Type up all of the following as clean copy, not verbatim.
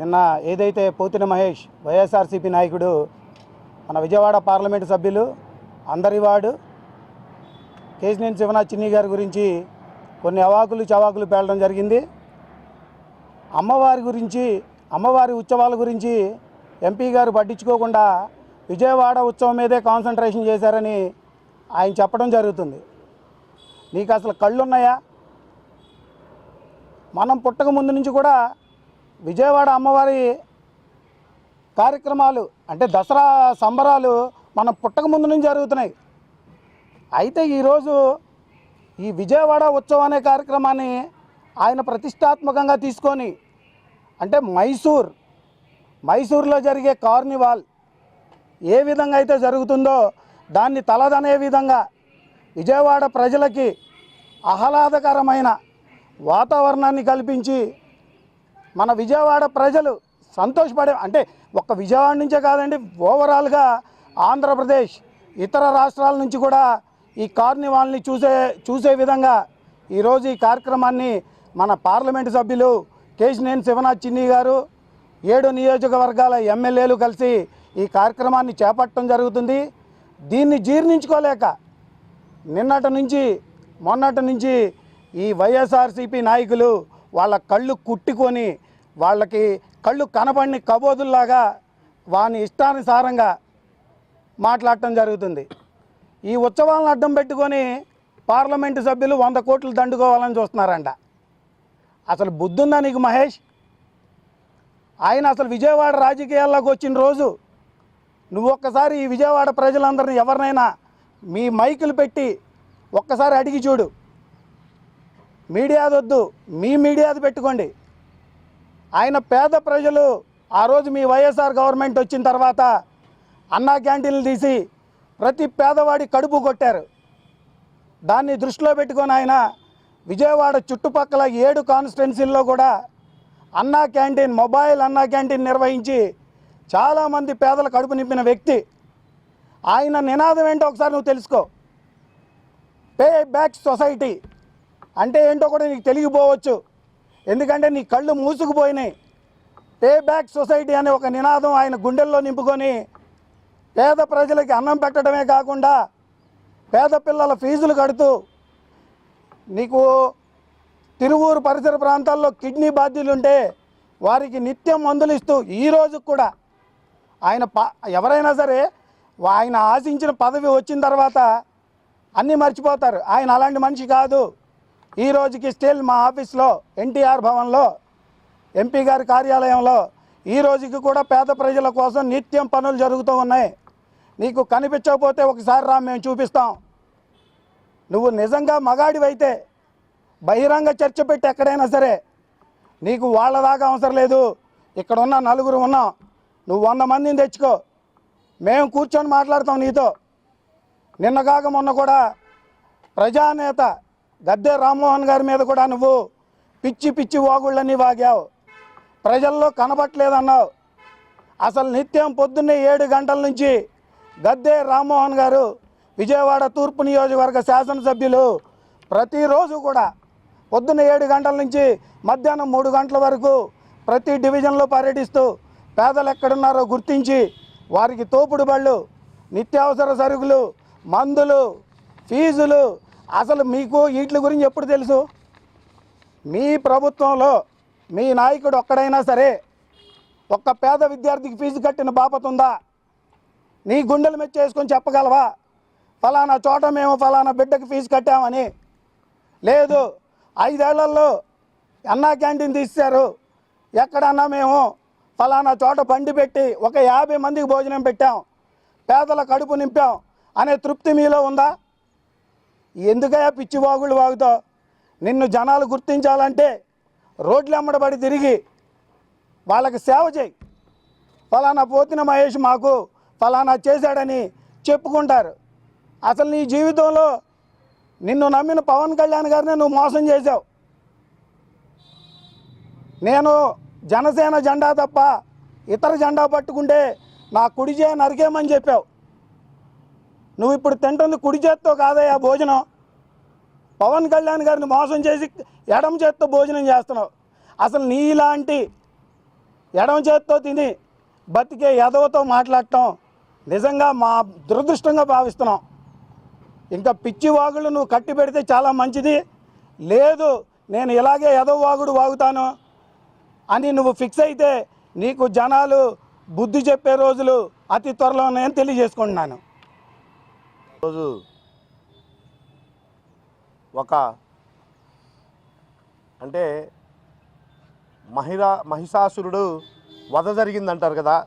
నిన్న ఏదైతే పోతిన మహేష్ వైఎస్ఆర్సీపీ నాయకుడు మన విజయవాడ పార్లమెంటు సభ్యులు అందరివాడు కేశినేని శివనాథ్ చిన్ని గారి గురించి కొన్ని అవాకులు చవాకులు పేలడం జరిగింది. అమ్మవారి ఉత్సవాల గురించి ఎంపీ గారు పట్టించుకోకుండా విజయవాడ ఉత్సవం మీదే కాన్సన్ట్రేషన్ చేశారని ఆయన చెప్పడం జరుగుతుంది. నీకు అసలు కళ్ళున్నాయా? మనం పుట్టక ముందు నుంచి కూడా విజయవాడ అమ్మవారి కార్యక్రమాలు అంటే దసరా సంబరాలు మనం పుట్టక ముందు నుంచి జరుగుతున్నాయి. అయితే ఈరోజు ఈ విజయవాడ ఉత్సవం అనే కార్యక్రమాన్ని ఆయన ప్రతిష్టాత్మకంగా తీసుకొని అంటే మైసూర్లో జరిగే కార్నివాల్ ఏ విధంగా అయితే జరుగుతుందో దాన్ని తలదనే విధంగా విజయవాడ ప్రజలకి ఆహ్లాదకరమైన వాతావరణాన్ని కల్పించి మన విజయవాడ ప్రజలు సంతోషపడే అంటే ఒక్క విజయవాడ నుంచే కాదండి, ఓవరాల్గా ఆంధ్రప్రదేశ్ ఇతర రాష్ట్రాల నుంచి కూడా ఈ కార్నివాల్ని చూసే విధంగా ఈరోజు ఈ కార్యక్రమాన్ని మన పార్లమెంటు సభ్యులు కేశినేని శివనాథ్ చిన్ని గారు 7 నియోజకవర్గాల ఎమ్మెల్యేలు కలిసి ఈ కార్యక్రమాన్ని చేపట్టడం జరుగుతుంది. దీన్ని జీర్ణించుకోలేక మొన్నటి నుంచి ఈ వైఎస్ఆర్సీపీ నాయకులు వాళ్ళ కళ్ళు కుట్టుకొని వాళ్ళకి కళ్ళు కనపడిన కబోదుల్లాగా వాని ఇష్టానుసారంగా మాట్లాడటం జరుగుతుంది. ఈ ఉత్సవాలను అడ్డం పెట్టుకొని పార్లమెంటు సభ్యులు 100 కోట్లు దండుకోవాలని చూస్తున్నారంట. అసలు బుద్ధుందా నీకు మహేష్? ఆయన అసలు విజయవాడ రాజకీయాల్లోకి వచ్చిన రోజు నువ్వు ఒక్కసారి ఈ విజయవాడ ప్రజలందరినీ ఎవరినైనా మీ మైకులు పెట్టి ఒక్కసారి అడిగి చూడు. మీడియాదొద్దు, మీ మీడియాది పెట్టుకోండి. ఆయన పేద ప్రజలు ఆ రోజు మీ వైఎస్ఆర్ గవర్నమెంట్ వచ్చిన తర్వాత అన్నా క్యాంటీన్లు తీసి ప్రతి పేదవాడి కడుపు కొట్టారు. దాన్ని దృష్టిలో పెట్టుకొని ఆయన విజయవాడ చుట్టుపక్కల 7 కాన్స్టిట్యున్సీల్లో కూడా మొబైల్ అన్నా క్యాంటీన్ నిర్వహించి చాలామంది పేదల కడుపు నింపిన వ్యక్తి. ఆయన నినాదం ఏంటో ఒకసారి నువ్వు తెలుసుకో. పే బ్యాక్ సొసైటీ అంటే ఏంటో కూడా నీకు తెలియపోవచ్చు, ఎందుకంటే నీ కళ్ళు మూసుకుపోయినాయి. పే బ్యాక్ సొసైటీ అనే ఒక నినాదం ఆయన గుండెల్లో నింపుకొని పేద ప్రజలకి అన్నం పెట్టడమే కాకుండా పేద పిల్లల ఫీజులు కడుతూ నీకు తిరువూరు పరిసర ప్రాంతాల్లో కిడ్నీ బాధ్యులు ఉంటే వారికి నిత్యం మందులు ఇస్తూ ఈరోజు కూడా ఆయన ఎవరైనా సరే ఆయన ఆశించిన పదవి వచ్చిన తర్వాత అన్నీ మర్చిపోతారు. ఆయన అలాంటి మనిషి కాదు. ఈ రోజుకి స్టిల్ మా ఆఫీస్లో ఎన్టీఆర్ భవన్లో ఎంపీ గారి కార్యాలయంలో ఈ రోజుకి కూడా పేద ప్రజల కోసం నిత్యం పనులు జరుగుతూ ఉన్నాయి. నీకు కనిపించకపోతే ఒకసారి రా, మేము చూపిస్తాం. నువ్వు నిజంగా మగాడివైతే బహిరంగ చర్చ పెట్టి ఎక్కడైనా సరే నీకు వాళ్ళ దాకా అవసరం లేదు. ఇక్కడ ఉన్న 4 ఉన్నాం, నువ్వు 100 మందిని తెచ్చుకో, మేము కూర్చొని మాట్లాడతాం నీతో. నిన్న కాక మొన్న కూడా ప్రజానేత గద్దె రామ్మోహన్ గారి మీద కూడా నువ్వు పిచ్చి వాగుళ్ళన్నీ వాగావు, ప్రజల్లో కనబట్టలేదన్నావు. అసలు నిత్యం పొద్దున్నే 7 గంటల నుంచి గద్దె రామ్మోహన్ గారు విజయవాడ తూర్పు నియోజకవర్గ శాసనసభ్యులు ప్రతిరోజు కూడా పొద్దున్న 7 గంటల నుంచి మధ్యాహ్నం 3 గంటల వరకు ప్రతి డివిజన్లో పర్యటిస్తూ పేదలు ఎక్కడున్నారో గుర్తించి వారికి తోపుడు బళ్ళు, నిత్యావసర సరుకులు, మందులు, ఫీజులు. అసలు మీకు వీటి గురించి ఎప్పుడు తెలుసు? మీ ప్రభుత్వంలో మీ నాయకుడు ఒక్కడైనా సరే ఒక్క పేద విద్యార్థికి ఫీజు కట్టిన బాపత ఉందా? నీ గుండెలు మెచ్చేసుకొని చెప్పగలవా ఫలానా చోట మేము ఫలానా బిడ్డకి ఫీజు కట్టామని? లేదు. 5 ఏళ్లలో అన్నా క్యాంటీన్ తీశారు, ఎక్కడన్నా మేము ఫలానా చోట బండి పెట్టి ఒక 50 మందికి భోజనం పెట్టాం, పేదల కడుపు నింపాం అనే తృప్తి మీలో ఉందా? ఎందుకయ్యా పిచ్చి వాగుళ్ళు వాగుతావు? నిన్ను జనాలు గుర్తించాలంటే రోడ్లు ఎమ్మడబడి తిరిగి వాళ్ళకి సేవ చేయి. ఫలానా పోతిన మహేష్ మాకు ఫలానా చేశాడని చెప్పుకుంటారు. అసలు నీ జీవితంలో నిన్ను నమ్మిన పవన్ కళ్యాణ్ గారిని నువ్వు మోసం చేశావు. నేను జనసేన జెండా తప్ప ఇతర జెండా పట్టుకుంటే నా కుడి చేయి నరికేమని చెప్పావు. నువ్వు ఇప్పుడు తింటుంది కుడి చేత్తో కాదయ్యా భోజనం. పవన్ కళ్యాణ్ గారిని మోసం చేసి ఎడమ చేత్తో భోజనం చేస్తున్నావు. అసలు నీలాంటి ఎడమ చేతితో తిని బతికే ఎదవతో మాట్లాడటం నిజంగా మా దురదృష్టంగా భావిస్తున్నాం. ఇంకా పిచ్చి వాగులు నువ్వు కట్టి పెడితే చాలా మంచిది, లేదు నేను ఇలాగే ఎదవ వాగుడు వాగుతాను అని నువ్వు ఫిక్స్ అయితే నీకు జనాలు బుద్ధి చెప్పే రోజులు అతి త్వరలో నేను తెలియజేసుకుంటున్నాను. రోజు ఒక అంటే మహిషాసురుడు వధ జరిగిందంటారు కదా,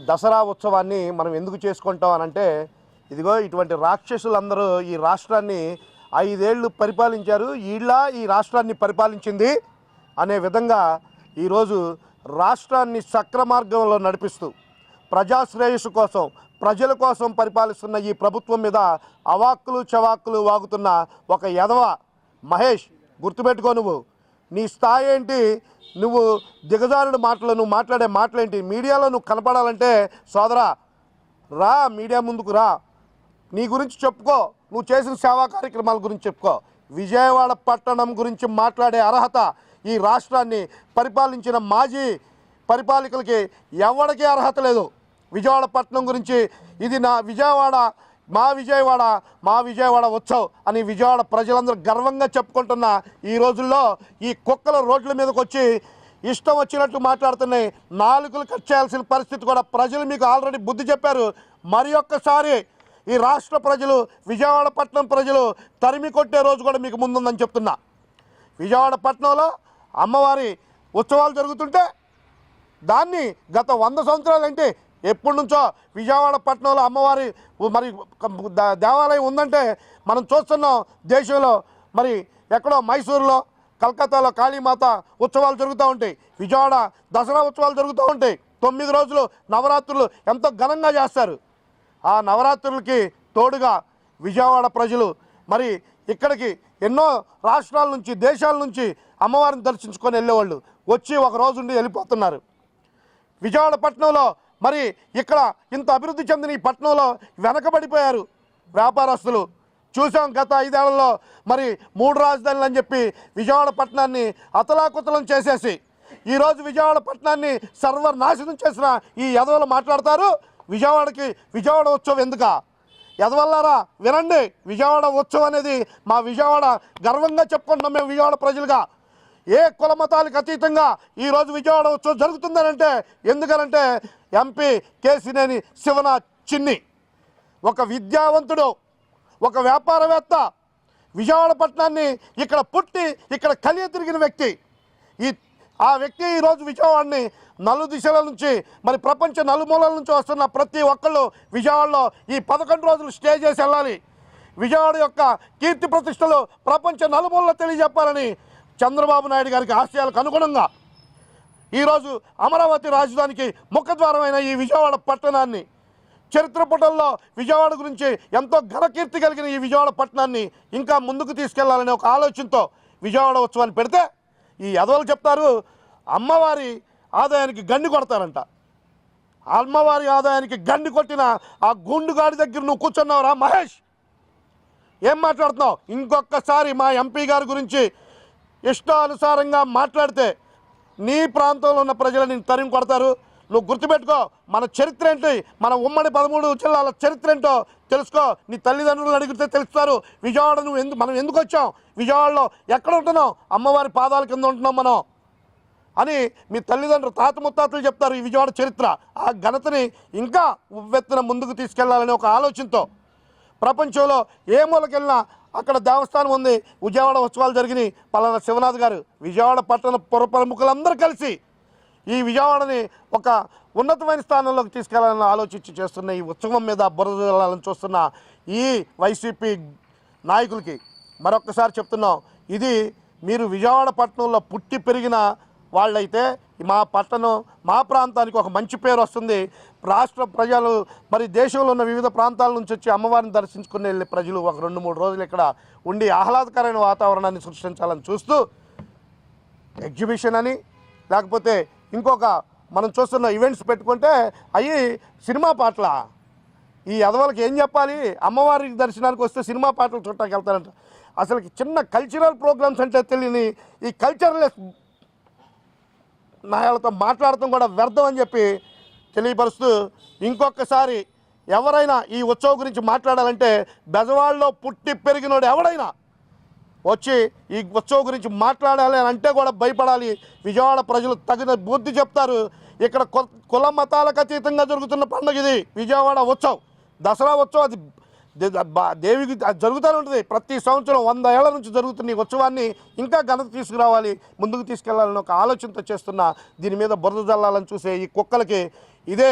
దసరా ఉత్సవాన్ని మనం ఎందుకు చేసుకుంటాం అని అంటే, ఇదిగో ఇటువంటి రాక్షసులందరూ ఈ రాష్ట్రాన్ని 5 ఏళ్ళు పరిపాలించారు, ఈ రాష్ట్రాన్ని పరిపాలించింది అనే విధంగా ఈరోజు రాష్ట్రాన్ని సక్రమార్గంలో నడిపిస్తూ ప్రజాశ్రేయస్సు కోసం ప్రజల కోసం పరిపాలిస్తున్న ఈ ప్రభుత్వం మీద అవాక్కులు చవాక్కులు వాగుతున్న ఒక యదవ మహేష్, గుర్తుపెట్టుకో, నువ్వు నీ స్థాయి ఏంటి, నువ్వు దిగజారుడు మాటలు, నువ్వు మాట్లాడే మాటలేంటి, మీడియాలో నువ్వు కనపడాలంటే సోదరా రా, మీడియా ముందుకు రా, నీ గురించి చెప్పుకో, నువ్వు చేసిన సేవా కార్యక్రమాల గురించి చెప్పుకో. విజయవాడ పట్టణం గురించి మాట్లాడే అర్హత ఈ రాష్ట్రాన్ని పరిపాలించిన మాజీ పరిపాలకులకి ఎవరికీ అర్హత లేదు. విజయవాడ పట్టణం గురించి ఇది నా విజయవాడ, మా విజయవాడ ఉత్సవ్ అని విజయవాడ ప్రజలందరూ గర్వంగా చెప్పుకుంటున్న ఈ రోజుల్లో ఈ కుక్కల రోడ్ల మీదకి వచ్చి ఇష్టం వచ్చినట్టు మాట్లాడుతున్నాయి. నాలుకలు కట్ చేయాల్సిన పరిస్థితి కూడా ప్రజలు మీకు ఆల్రెడీ బుద్ధి చెప్పారు. మరి ఒక్కసారి ఈ రాష్ట్ర ప్రజలు, విజయవాడ పట్టణం ప్రజలు తరిమి కొట్టే రోజు కూడా మీకు ముందుందని చెప్తున్నా. విజయవాడ పట్టణంలో అమ్మవారి ఉత్సవాలు జరుగుతుంటే దాన్ని గత 100 సంవత్సరాలు అంటే ఎప్పటి నుంచో విజయవాడ పట్టణంలో అమ్మవారి మరి దేవాలయం ఉందంటే మనం చూస్తున్నాం. దేశంలో మరి ఎక్కడో మైసూరులో, కలకత్తాలో కాళీమాత ఉత్సవాలు జరుగుతూ ఉంటాయి, విజయవాడ దసరా ఉత్సవాలు జరుగుతూ ఉంటాయి. 9 రోజులు నవరాత్రులు ఎంతో ఘనంగా చేస్తారు. ఆ నవరాత్రులకి తోడుగా విజయవాడ ప్రజలు మరి ఇక్కడికి ఎన్నో రాష్ట్రాల నుంచి, దేశాల నుంచి అమ్మవారిని దర్శించుకొని వెళ్ళేవాళ్ళు వచ్చి ఒక రోజు ఉండి వెళ్ళిపోతున్నారు. విజయవాడ పట్టణంలో మరి ఇక్కడ ఇంత అభివృద్ధి చెందిన ఈ పట్టణంలో వెనకబడిపోయారు వ్యాపారస్తులు. చూసాం గత 5 ఏళ్లలో మరి 3 రాజధానులు అని చెప్పి విజయవాడ పట్టణాన్ని అతలాకుతలం చేసేసి ఈరోజు విజయవాడ పట్టణాన్ని సర్వనాశనం చేసిన ఈ యదవలు మాట్లాడతారు. విజయవాడ ఉత్సవం ఎందుకా? యదవల్లారా వినండి, విజయవాడ ఉత్సవం అనేది మా విజయవాడ గర్వంగా చెప్పుకుంటున్నాం మేము విజయవాడ ప్రజలుగా. ఏ కుల మతాలకు అతీతంగా ఈరోజు విజయవాడ ఉత్సవం జరుగుతుందనంటే ఎందుకనంటే ఎంపీ కేసినేని శివనాథ్ చిన్ని ఒక విద్యావంతుడు, ఒక వ్యాపారవేత్త, విజయవాడ పట్టణాన్ని ఇక్కడ పుట్టి ఇక్కడ కలియ తిరిగిన వ్యక్తి. ఆ వ్యక్తి ఈరోజు విజయవాడని నలుదిశల నుంచి మరి ప్రపంచ నలుమూలల నుంచి వస్తున్న ప్రతి ఒక్కళ్ళు విజయవాడలో ఈ 11 రోజులు స్టే చేసి వెళ్ళాలి, విజయవాడ యొక్క కీర్తి ప్రతిష్టలు ప్రపంచ నలుమూలలో తెలియజెప్పాలని చంద్రబాబు నాయుడు గారికి ఆశయాలకు అనుగుణంగా ఈరోజు అమరావతి రాజధానికి ముఖద్వారమైన ఈ విజయవాడ పట్టణాన్ని, చరిత్ర పుటల్లో విజయవాడ గురించి ఎంతో ఘనకీర్తి కలిగిన ఈ విజయవాడ పట్టణాన్ని ఇంకా ముందుకు తీసుకెళ్లాలనే ఒక ఆలోచనతో విజయవాడ ఉత్సవాన్ని పెడితే ఈ యదవలు చెప్తారు అమ్మవారి ఆదాయానికి గండి కొడతారంట. అమ్మవారి ఆదాయానికి గండి కొట్టిన ఆ గుండుగాడి దగ్గర నువ్వు కూర్చున్నావురా మహేష్, ఏం మాట్లాడుతున్నావు? ఇంకొకసారి మా ఎంపీ గారి గురించి ఇష్టానుసారంగా మాట్లాడితే నీ ప్రాంతంలో ఉన్న ప్రజలు నేను తరిమి కొడతారు. నువ్వు గుర్తుపెట్టుకో, మన చరిత్ర ఏంటి, మన ఉమ్మడి 13 జిల్లాల చరిత్ర ఏంటో తెలుసుకో. నీ తల్లిదండ్రులు అడిగితే తెలుస్తారు. విజయవాడ మనం ఎందుకు వచ్చాం, విజయవాడలో ఎక్కడ ఉంటున్నాం, అమ్మవారి పాదాల కింద ఉంటున్నాం మనం అని మీ తల్లిదండ్రులు తాత ముత్తాతలు చెప్తారు ఈ విజయవాడ చరిత్ర. ఆ ఘనతని ఇంకా ఉవ్వెత్తున ముందుకు తీసుకెళ్లాలనే ఒక ఆలోచనతో ప్రపంచంలో ఏ మూలకెళ్ళినా అక్కడ దేవస్థానం ఉంది, విజయవాడ ఉత్సవాలు జరిగినాయి, పలానా శివనాథ్ గారు విజయవాడ పట్టణ పుర ప్రముఖులందరూ కలిసి ఈ విజయవాడని ఒక ఉన్నతమైన స్థానంలోకి తీసుకెళ్లాలని ఆలోచించి చేస్తున్న ఈ ఉత్సవం మీద బురద జల్లాలని చూస్తున్న ఈ వైసీపీ నాయకులకి మరొక్కసారి చెప్తున్నాం, ఇది మీరు విజయవాడ పట్టణంలో పుట్టి పెరిగిన వాళ్ళైతే మా పట్టణం, మా ప్రాంతానికి ఒక మంచి పేరు వస్తుంది. రాష్ట్ర ప్రజలు మరి దేశంలో ఉన్న వివిధ ప్రాంతాల నుంచి వచ్చి అమ్మవారిని దర్శించుకుని వెళ్ళే ప్రజలు ఒక 2-3 రోజులు ఇక్కడ ఉండి ఆహ్లాదకరమైన వాతావరణాన్ని సృష్టించాలని చూస్తూ ఎగ్జిబిషన్ అని లేకపోతే ఇంకొక మనం చూస్తున్న ఈవెంట్స్ పెట్టుకుంటే అవి సినిమా పాటల. ఈ యదవలకి ఏం చెప్పాలి, అమ్మవారి దర్శనానికి వస్తే సినిమా పాటలు చూడటానికి వెళ్తారంట. అసలు చిన్న కల్చరల్ ప్రోగ్రామ్స్ అంటే తెలియని ఈ కల్చరల్ నాయాలతో మాట్లాడటం కూడా వ్యర్థం అని చెప్పి తెలియపరుస్తూ, ఇంకొకసారి ఎవరైనా ఈ ఉత్సవం గురించి మాట్లాడాలంటే బెజవాడలో పుట్టి పెరిగినోడు ఎవడైనా వచ్చి ఈ ఉత్సవం గురించి మాట్లాడాలి అని అంటే కూడా భయపడాలి. విజయవాడ ప్రజలు తగిన బుద్ధి చెప్తారు. ఇక్కడ కుల మతాలకు అతీతంగా జరుగుతున్న పండుగ ఇది విజయవాడ ఉత్సవం, దసరా ఉత్సవం. అది దేవికి జరుగుతూనే ఉంటుంది. ప్రతి సంవత్సరం 100 ఏళ్ల నుంచి జరుగుతున్న ఈ ఉత్సవాన్ని ఇంకా ఘనత తీసుకురావాలి, ముందుకు తీసుకెళ్లాలని ఒక ఆలోచనతో చేస్తున్న, దీని మీద బురద జల్లాలని చూసే ఈ కుక్కలకి ఇదే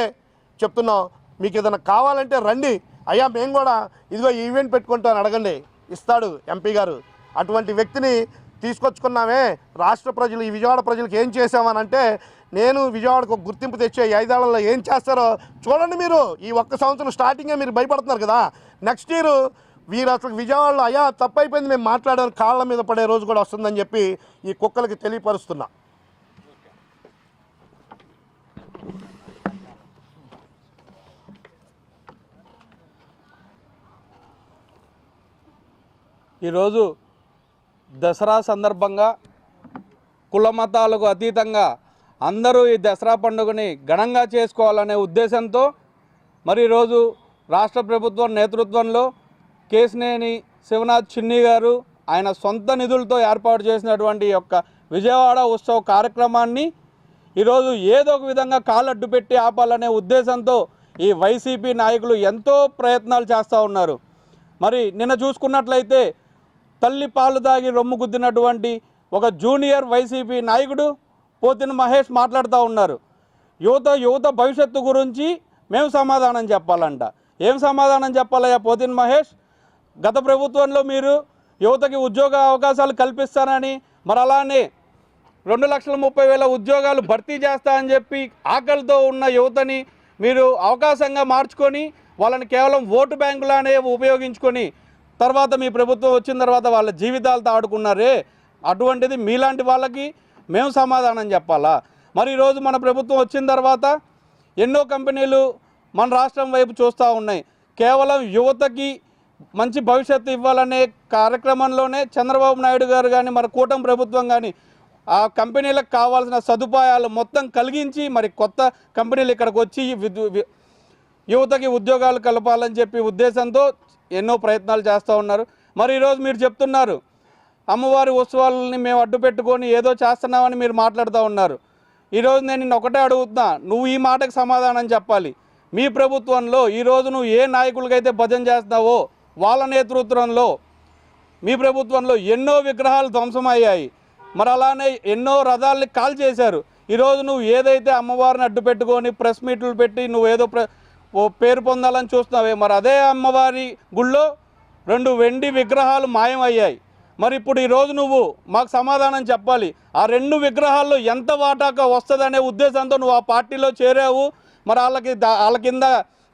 చెప్తున్నాం. మీకు ఏదైనా కావాలంటే రండి అయ్యా, మేము కూడా ఇదిగో ఈవెంట్ పెట్టుకుంటామని అడగండి, ఇస్తాడు ఎంపీ గారు. అటువంటి వ్యక్తిని తీసుకొచ్చుకున్నామే. రాష్ట్ర ప్రజలు, ఈ విజయవాడ ప్రజలకు ఏం చేసామని అంటే, నేను విజయవాడకు ఒక గుర్తింపు తెచ్చే 5 ఏళ్లలో ఏం చేస్తారో చూడండి. మీరు ఈ ఒక్క సంవత్సరం స్టార్టింగే మీరు భయపడుతున్నారు కదా, నెక్స్ట్ ఇయర్ వీరు అసలు విజయవాడలో అయ్యా తప్పైపోయింది మేము మాట్లాడారు కాళ్ళ మీద పడే రోజు కూడా వస్తుందని చెప్పి ఈ కుక్కలకి తెలియపరుస్తున్నా. ఈరోజు దసరా సందర్భంగా కుల మతాలకు అతీతంగా అందరూ ఈ దసరా పండుగని ఘనంగా చేసుకోవాలనే ఉద్దేశంతో మరి ఈరోజు రాష్ట్ర ప్రభుత్వం నేతృత్వంలో కేశినేని శివనాథ్ చిన్ని గారు ఆయన సొంత నిధులతో ఏర్పాటు చేసినటువంటి యొక్క విజయవాడ ఉత్సవ కార్యక్రమాన్ని ఈరోజు ఏదో ఒక విధంగా కాళ్ళడ్డు పెట్టి ఆపాలనే ఉద్దేశంతో ఈ వైసీపీ నాయకులు ఎంతో ప్రయత్నాలు చేస్తూ ఉన్నారు. మరి నిన్న చూసుకున్నట్లయితే తల్లి పాలు తాగి రొమ్ము గుద్దినటువంటి ఒక జూనియర్ వైసీపీ నాయకుడు పోతిన మహేష్ మాట్లాడుతూ ఉన్నారు. యువత భవిష్యత్తు గురించి మేము సమాధానం చెప్పాలంట. ఏం సమాధానం చెప్పాలయ్యా పోతిన మహేష్? గత ప్రభుత్వంలో మీరు యువతకి ఉద్యోగ అవకాశాలు కల్పిస్తానని, మరి అలానే 2,30,000 ఉద్యోగాలు భర్తీ చేస్తా అని చెప్పి ఆకలితో ఉన్న యువతని మీరు అవకాశంగా మార్చుకొని వాళ్ళని కేవలం ఓటు బ్యాంకులానే ఉపయోగించుకొని తర్వాత మీ ప్రభుత్వం వచ్చిన తర్వాత వాళ్ళ జీవితాలతో ఆడుకున్నారే, అటువంటిది మీలాంటి వాళ్ళకి మేము సమాధానం చెప్పాలా? మరి ఈరోజు మన ప్రభుత్వం వచ్చిన తర్వాత ఎన్నో కంపెనీలు మన రాష్ట్రం వైపు చూస్తూ ఉన్నాయి. కేవలం యువతకి మంచి భవిష్యత్తు ఇవ్వాలనే కార్యక్రమంలోనే చంద్రబాబు నాయుడు గారు కానీ మన కూటమి ప్రభుత్వం కానీ ఆ కంపెనీలకు కావాల్సిన సదుపాయాలు మొత్తం కలిగించి మరి కొత్త కంపెనీలు ఇక్కడికి వచ్చి యువతకి ఉద్యోగాలు కలపాలని చెప్పి ఉద్దేశంతో ఎన్నో ప్రయత్నాలు చేస్తూ ఉన్నారు. మరి ఈరోజు మీరు చెప్తున్నారు అమ్మవారి ఉత్సవాలని మేము అడ్డు పెట్టుకొని ఏదో చేస్తున్నామని మీరు మాట్లాడుతూ ఉన్నారు. ఈరోజు నేను నిన్ను ఒకటే అడుగుతున్నా, నువ్వు ఈ మాటకు సమాధానం చెప్పాలి. మీ ప్రభుత్వంలో ఈరోజు నువ్వు ఏ నాయకులకైతే భజన చేస్తున్నావో వాళ్ళ నేతృత్వంలో మీ ప్రభుత్వంలో ఎన్నో విగ్రహాలు ధ్వంసమయ్యాయి. మరి అలానే ఎన్నో రథాలని కాల్ చేశారు. ఈరోజు నువ్వు ఏదైతే అమ్మవారిని అడ్డు పెట్టుకొని ప్రెస్ మీట్లు పెట్టి నువ్వు ఏదో పేరు పొందాలని చూస్తున్నావే, మరి అదే అమ్మవారి గుళ్ళో 2 వెండి విగ్రహాలు మాయమయ్యాయి. మరి ఇప్పుడు ఈరోజు నువ్వు మాకు సమాధానం చెప్పాలి. ఆ 2 విగ్రహాల్లో ఎంత వాటాగా వస్తుందనే ఉద్దేశంతో నువ్వు ఆ పార్టీలో చేరావు. మరి వాళ్ళ కింద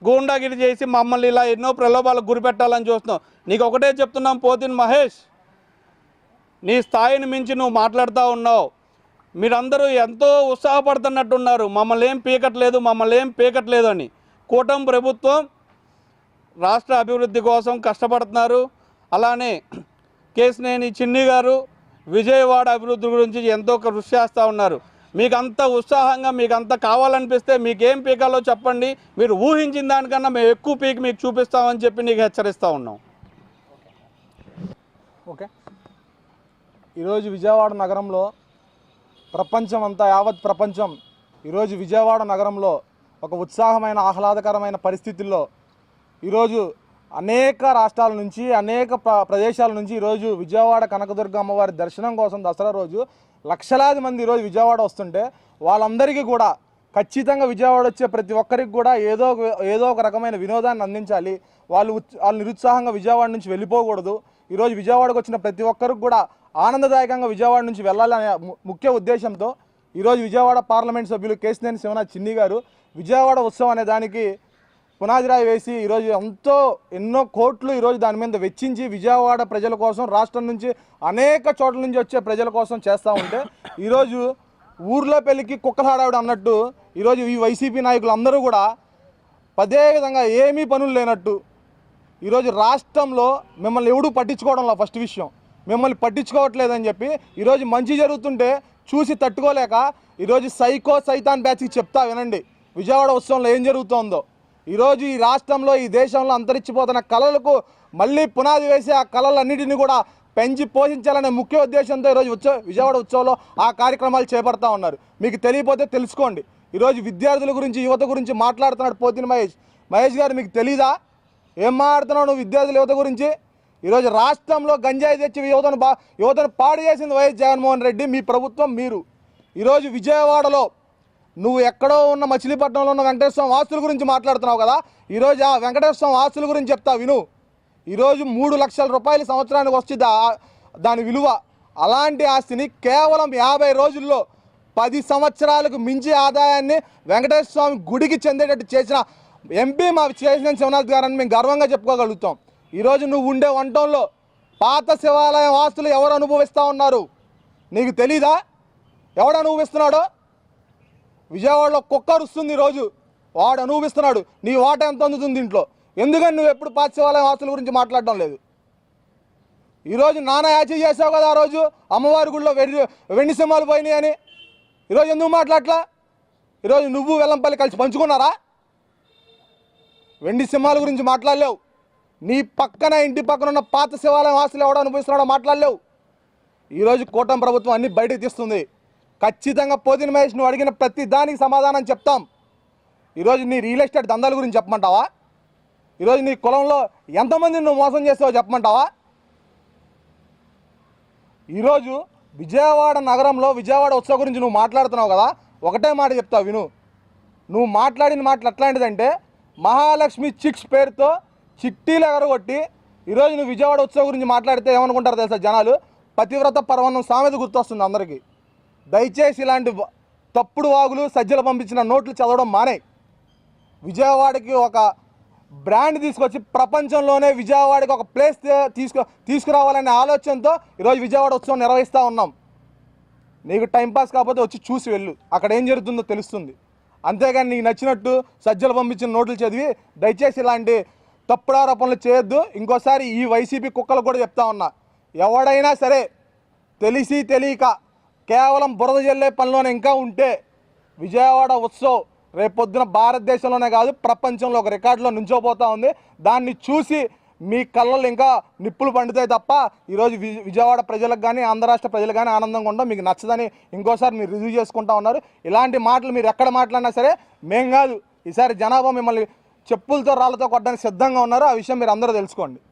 గూండాగిరి చేసి మమ్మల్ని ఇలా ఎన్నో ప్రలోభాలకు గురిపెట్టాలని చూస్తున్నావు. నీకు ఒకటే చెప్తున్నాం పోతిన మహేష్, నీ స్థాయిని మించి నువ్వు మాట్లాడుతూ ఉన్నావు. మీరందరూ ఎంతో ఉత్సాహపడుతున్నట్టున్నారు, మమ్మల్ని ఏం పీకట్లేదు అని. కూటమి ప్రభుత్వం రాష్ట్ర అభివృద్ధి కోసం కష్టపడుతున్నారు. అలానే కేశినేని చిన్ని గారు విజయవాడ అభివృద్ధి గురించి ఎంతో కృషి చేస్తూ ఉన్నారు. మీకు అంత ఉత్సాహంగా మీకు అంత కావాలనిపిస్తే మీకేం పీకాలో చెప్పండి, మీరు ఊహించిన దానికన్నా మేము ఎక్కువ పీకి మీకు చూపిస్తామని చెప్పి నీకు హెచ్చరిస్తూ ఉన్నాం. ఓకే, ఈరోజు విజయవాడ నగరంలో ప్రపంచం అంతా, యావత్ ప్రపంచం ఈరోజు విజయవాడ నగరంలో ఒక ఉత్సాహమైన ఆహ్లాదకరమైన పరిస్థితుల్లో ఈరోజు అనేక రాష్ట్రాల నుంచి అనేక ప్రదేశాల నుంచి ఈరోజు విజయవాడ కనకదుర్గ అమ్మవారి దర్శనం కోసం దసరా రోజు లక్షలాది మంది ఈరోజు విజయవాడ వస్తుంటే వాళ్ళందరికీ కూడా ఖచ్చితంగా విజయవాడ వచ్చే ప్రతి ఒక్కరికి కూడా ఏదో ఒక రకమైన వినోదాన్ని అందించాలి. వాళ్ళు నిరుత్సాహంగా విజయవాడ నుంచి వెళ్ళిపోకూడదు. ఈరోజు విజయవాడకు వచ్చిన ప్రతి ఒక్కరికి కూడా ఆనందదాయకంగా విజయవాడ నుంచి వెళ్ళాలనే ముఖ్య ఉద్దేశంతో ఈరోజు విజయవాడ పార్లమెంట్ సభ్యులు కేశినేని శివనాథ్ చిన్ని గారు విజయవాడ ఉత్సవం అనే దానికి పునాదిరాయి వేసి ఈరోజు ఎన్నో కోట్లు ఈరోజు దాని మీద వెచ్చించి విజయవాడ ప్రజల కోసం, రాష్ట్రం నుంచి అనేక చోట్ల నుంచి వచ్చే ప్రజల కోసం చేస్తూ ఉంటే ఈరోజు ఊర్లో పెళ్ళికి కుక్కల హడావిడి అన్నట్టు ఈరోజు ఈ వైసీపీ నాయకులు అందరూ కూడా పదే విధంగా ఏమీ పనులు లేనట్టు ఈరోజు రాష్ట్రంలో మిమ్మల్ని ఎవడూ పట్టించుకోవడంలో ఫస్ట్ విషయం మిమ్మల్ని పట్టించుకోవట్లేదని చెప్పి ఈరోజు మంచి జరుగుతుంటే చూసి తట్టుకోలేక ఈరోజు సైకో సైతాన్ బ్యాచ్కి చెప్తా వినండి విజయవాడ ఉత్సవంలో ఏం జరుగుతోందో. ఈరోజు ఈ రాష్ట్రంలో ఈ దేశంలో అంతరించిపోతున్న కళలకు మళ్ళీ పునాది వేసి ఆ కళలన్నిటిని కూడా పెంచి పోషించాలనే ముఖ్య ఉద్దేశంతో ఈరోజు విజయవాడ ఉత్సవంలో ఆ కార్యక్రమాలు చేపడతా ఉన్నారు. మీకు తెలియకపోతే తెలుసుకోండి. ఈరోజు విద్యార్థుల గురించి యువత గురించి మాట్లాడుతున్నాడు పోతిన మహేష్ గారు. మీకు తెలీదా? ఏం మాట్లాడుతున్నావు నువ్వు విద్యార్థుల యువత గురించి? ఈరోజు రాష్ట్రంలో గంజాయి తెచ్చి యువతను పాడు చేసింది వైఎస్ జగన్మోహన్ రెడ్డి, మీ ప్రభుత్వం, మీరు. ఈరోజు విజయవాడలో నువ్వు ఎక్కడో ఉన్న మచిలీపట్నంలో ఉన్న వెంకటేశ్వర స్వామి ఆస్తుల గురించి మాట్లాడుతున్నావు కదా, ఈరోజు ఆ వెంకటేశ్వర స్వామి ఆస్తుల గురించి చెప్తా విను. ఈరోజు 3 లక్షల రూపాయలు సంవత్సరానికి వస్తుంది దాని విలువ. అలాంటి ఆస్తిని కేవలం 50 రోజుల్లో 10 సంవత్సరాలకు మించి ఆదాయాన్ని వెంకటేశ్వర స్వామి గుడికి చెందేటట్టు చేసిన ఎంపీ మా చేసిన శివనాథ్ గారని మేము గర్వంగా చెప్పుకోగలుగుతాం. ఈరోజు నువ్వు ఉండే వంటంలో పాత శివాలయం ఆస్తులు ఎవరు అనుభవిస్తూ ఉన్నారు నీకు తెలీదా? ఎవడు అనుభవిస్తున్నాడో? విజయవాడలో కుక్క అరుస్తుంది రోజు, వాడు అనుభవిస్తున్నాడు. నీ వాట ఎంత అందుతుంది దీంట్లో? ఎందుకని నువ్వు ఎప్పుడు పాత శివాలయం ఆస్తుల గురించి మాట్లాడడం లేదు? ఈరోజు నానా యాచీ చేసావు కదా ఆ రోజు, అమ్మవారి గుడిలో వెండి సింహాలు పోయినాయి అని. ఈరోజు ఎందుకు మాట్లాడలా? ఈరోజు నువ్వు వెల్లంపల్లి కలిసి పంచుకున్నారా? వెండి సింహాల గురించి మాట్లాడలేవు. నీ పక్కన ఇంటి పక్కన ఉన్న పాత శివాలయం ఆస్తులు ఎవడో అనుభవిస్తున్నాడో మాట్లాడలేవు. ఈరోజు కూటమి ప్రభుత్వం అన్ని బయటకు తీస్తుంది. ఖచ్చితంగా పోతిన మహేష్ నువ్వు అడిగిన ప్రతి దానికి సమాధానం చెప్తాం. ఈరోజు నీ రియల్ ఎస్టేట్ దందాల గురించి చెప్పమంటావా? ఈరోజు నీ కులంలో ఎంతమందిని నువ్వు మోసం చేస్తావో చెప్పమంటావా? ఈరోజు విజయవాడ నగరంలో విజయవాడ ఉత్సవం గురించి నువ్వు మాట్లాడుతున్నావు కదా, ఒకటే మాట చెప్తావు విను. నువ్వు మాట్లాడిన మాటలు ఎట్లాంటిదంటే మహాలక్ష్మి చిక్స్ పేరుతో చిట్టీలు ఎగరగొట్టి ఈరోజు నువ్వు విజయవాడ ఉత్సవం గురించి మాట్లాడితే ఏమనుకుంటారు తెలుసా జనాలు? పతివ్రత పర్వణం సామెత గుర్తొస్తుంది అందరికీ. దయచేసి ఇలాంటి తప్పుడు వాగులు సజ్జలు పంపించిన నోట్లు చదవడం మానే. విజయవాడకి ఒక బ్రాండ్ తీసుకొచ్చి ప్రపంచంలోనే విజయవాడకి ఒక ప్లేస్ తీసుకురావాలనే ఆలోచనతో ఈరోజు విజయవాడ ఉత్సవం నిర్వహిస్తూ ఉన్నాం. నీకు టైంపాస్ కాకపోతే వచ్చి చూసి వెళ్ళు, అక్కడ ఏం జరుగుతుందో తెలుస్తుంది. అంతేగాని నీకు నచ్చినట్టు సజ్జలు పంపించిన నోట్లు చదివి దయచేసి ఇలాంటి తప్పుడు ఆరోపణలు చేయొద్దు. ఇంకోసారి ఈ వైసీపీ కుక్కలు కూడా చెప్తా ఉన్నా, ఎవడైనా సరే తెలిసి తెలియక కేవలం బురద జల్లే పనిలోనే ఇంకా ఉంటే విజయవాడ ఉత్సవం రేపొద్దున భారతదేశంలోనే కాదు ప్రపంచంలో ఒక రికార్డులో నుంచోపోతూ ఉంది. దాన్ని చూసి మీ కళ్ళల్లో ఇంకా నిప్పులు పండుతాయి తప్ప ఈరోజు విజయవాడ ప్రజలకు కానీ ఆంధ్ర రాష్ట్ర ప్రజలకు కానీ ఆనందంగా ఉండడం మీకు నచ్చదని ఇంకోసారి మీరు రివ్యూ చేసుకుంటూ ఉన్నారు. ఇలాంటి మాటలు మీరు ఎక్కడ మాట్లాడినా సరే మేం కాదు, ఈసారి జనాభా మిమ్మల్ని చెప్పులతో రాళ్ళతో కొట్టడానికి సిద్ధంగా ఉన్నారు. ఆ విషయం మీరు అందరూ తెలుసుకోండి.